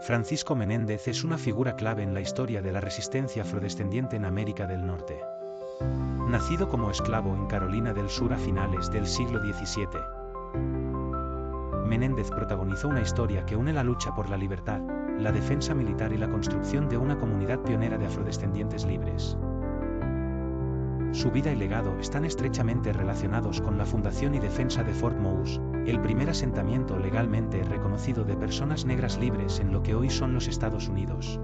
Francisco Menéndez es una figura clave en la historia de la resistencia afrodescendiente en América del Norte. Nacido como esclavo en Carolina del Sur a finales del siglo XVII, Menéndez protagonizó una historia que une la lucha por la libertad, la defensa militar y la construcción de una comunidad pionera de afrodescendientes libres. Su vida y legado están estrechamente relacionados con la fundación y defensa de Fort Moose, el primer asentamiento legalmente reconocido de personas negras libres en lo que hoy son los Estados Unidos.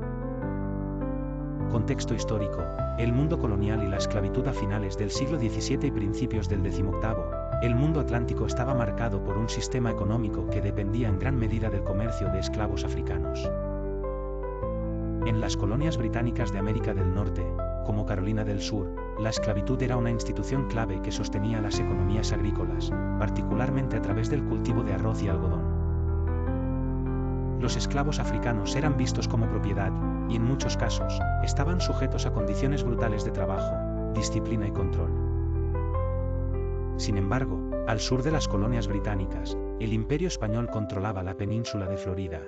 Contexto histórico: el mundo colonial y la esclavitud a finales del siglo XVII y principios del XVIII, el mundo atlántico estaba marcado por un sistema económico que dependía en gran medida del comercio de esclavos africanos. En las colonias británicas de América del Norte, como Carolina del Sur, la esclavitud era una institución clave que sostenía las economías agrícolas, particularmente a través del cultivo de arroz y algodón. Los esclavos africanos eran vistos como propiedad, y en muchos casos, estaban sujetos a condiciones brutales de trabajo, disciplina y control. Sin embargo, al sur de las colonias británicas, el Imperio Español controlaba la península de Florida.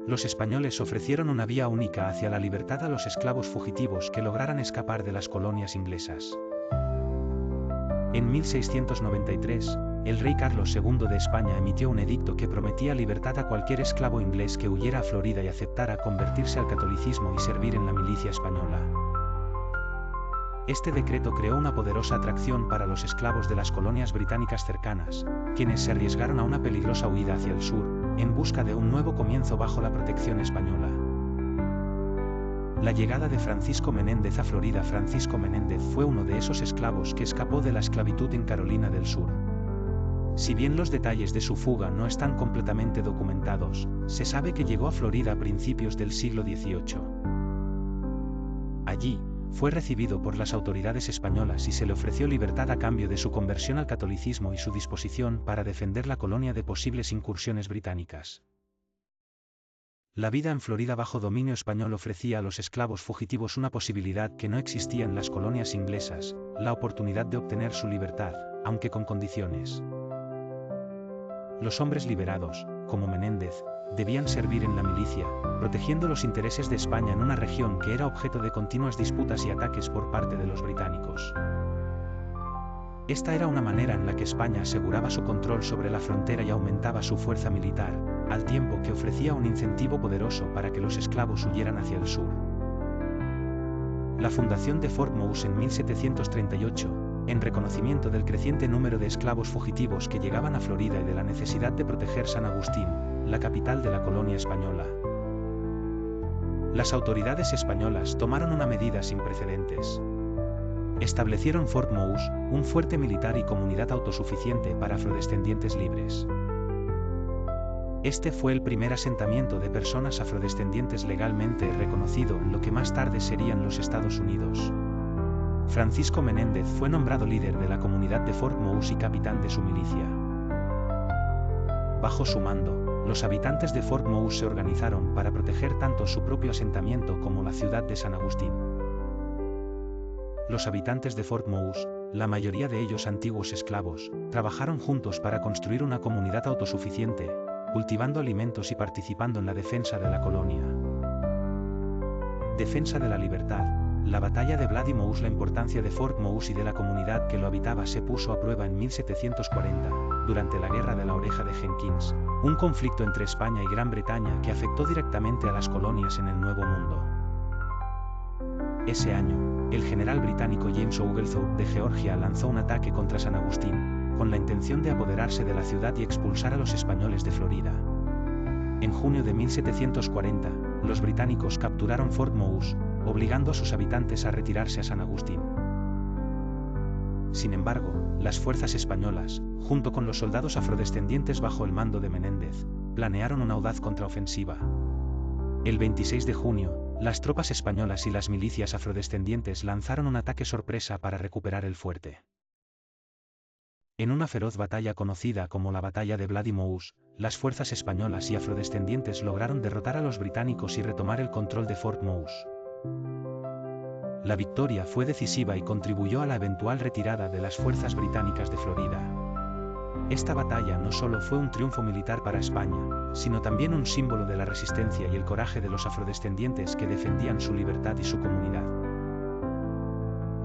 Los españoles ofrecieron una vía única hacia la libertad a los esclavos fugitivos que lograran escapar de las colonias inglesas. En 1693, el rey Carlos II de España emitió un edicto que prometía libertad a cualquier esclavo inglés que huyera a Florida y aceptara convertirse al catolicismo y servir en la milicia española. Este decreto creó una poderosa atracción para los esclavos de las colonias británicas cercanas, quienes se arriesgaron a una peligrosa huida hacia el sur, en busca de un nuevo comienzo bajo la protección española. La llegada de Francisco Menéndez a Florida. Francisco Menéndez fue uno de esos esclavos que escapó de la esclavitud en Carolina del Sur. Si bien los detalles de su fuga no están completamente documentados, se sabe que llegó a Florida a principios del siglo XVIII. Allí, fue recibido por las autoridades españolas y se le ofreció libertad a cambio de su conversión al catolicismo y su disposición para defender la colonia de posibles incursiones británicas. La vida en Florida bajo dominio español ofrecía a los esclavos fugitivos una posibilidad que no existía en las colonias inglesas: la oportunidad de obtener su libertad, aunque con condiciones. Los hombres liberados, como Menéndez, debían servir en la milicia, protegiendo los intereses de España en una región que era objeto de continuas disputas y ataques por parte de los británicos. Esta era una manera en la que España aseguraba su control sobre la frontera y aumentaba su fuerza militar, al tiempo que ofrecía un incentivo poderoso para que los esclavos huyeran hacia el sur. La fundación de Fort Moose en 1738, en reconocimiento del creciente número de esclavos fugitivos que llegaban a Florida y de la necesidad de proteger San Agustín, la capital de la colonia española. Las autoridades españolas tomaron una medida sin precedentes. Establecieron Fort Moose, un fuerte militar y comunidad autosuficiente para afrodescendientes libres. Este fue el primer asentamiento de personas afrodescendientes legalmente reconocido en lo que más tarde serían los Estados Unidos. Francisco Menéndez fue nombrado líder de la comunidad de Fort Moose y capitán de su milicia. Bajo su mando, los habitantes de Fort Moose se organizaron para proteger tanto su propio asentamiento como la ciudad de San Agustín. Los habitantes de Fort Moose, la mayoría de ellos antiguos esclavos, trabajaron juntos para construir una comunidad autosuficiente, cultivando alimentos y participando en la defensa de la colonia. Defensa de la libertad. La batalla de Bloody Moose. La importancia de Fort Moose y de la comunidad que lo habitaba se puso a prueba en 1740, durante la Guerra de la Oreja de Jenkins, un conflicto entre España y Gran Bretaña que afectó directamente a las colonias en el Nuevo Mundo. Ese año, el general británico James Oglethorpe de Georgia lanzó un ataque contra San Agustín, con la intención de apoderarse de la ciudad y expulsar a los españoles de Florida. En junio de 1740, los británicos capturaron Fort Moose, obligando a sus habitantes a retirarse a San Agustín. Sin embargo, las fuerzas españolas, junto con los soldados afrodescendientes bajo el mando de Menéndez, planearon una audaz contraofensiva. El 26 de junio, las tropas españolas y las milicias afrodescendientes lanzaron un ataque sorpresa para recuperar el fuerte. En una feroz batalla conocida como la Batalla de Bloody Moose, las fuerzas españolas y afrodescendientes lograron derrotar a los británicos y retomar el control de Fort Moose. La victoria fue decisiva y contribuyó a la eventual retirada de las fuerzas británicas de Florida. Esta batalla no solo fue un triunfo militar para España, sino también un símbolo de la resistencia y el coraje de los afrodescendientes que defendían su libertad y su comunidad.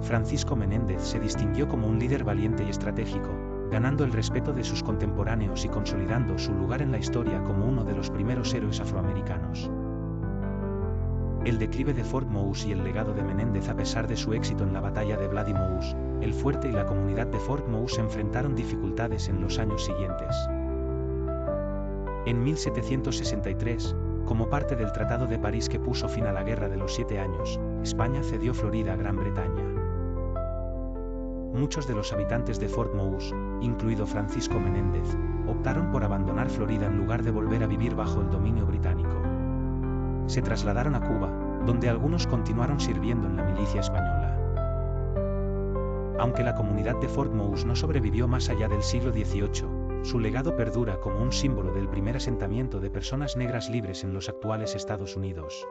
Francisco Menéndez se distinguió como un líder valiente y estratégico, ganando el respeto de sus contemporáneos y consolidando su lugar en la historia como uno de los primeros héroes afroamericanos. El declive de Fort Moose y el legado de Menéndez. A pesar de su éxito en la batalla de Bloody Moose, el fuerte y la comunidad de Fort Moose enfrentaron dificultades en los años siguientes. En 1763, como parte del Tratado de París que puso fin a la Guerra de los 7 Años, España cedió Florida a Gran Bretaña. Muchos de los habitantes de Fort Moose, incluido Francisco Menéndez, optaron por abandonar Florida en lugar de volver a vivir bajo el dominio británico. Se trasladaron a Cuba, donde algunos continuaron sirviendo en la milicia española. Aunque la comunidad de Fort Moose no sobrevivió más allá del siglo XVIII, su legado perdura como un símbolo del primer asentamiento de personas negras libres en los actuales Estados Unidos.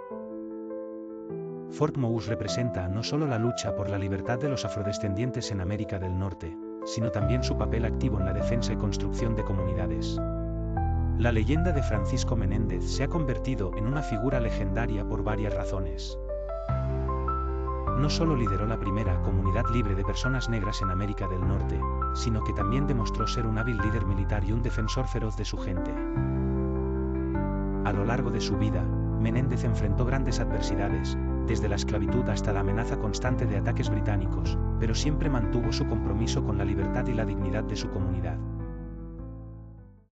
Fort Moose representa no solo la lucha por la libertad de los afrodescendientes en América del Norte, sino también su papel activo en la defensa y construcción de comunidades. La leyenda de Francisco Menéndez se ha convertido en una figura legendaria por varias razones. No solo lideró la primera comunidad libre de personas negras en América del Norte, sino que también demostró ser un hábil líder militar y un defensor feroz de su gente. A lo largo de su vida, Menéndez enfrentó grandes adversidades, desde la esclavitud hasta la amenaza constante de ataques británicos, pero siempre mantuvo su compromiso con la libertad y la dignidad de su comunidad.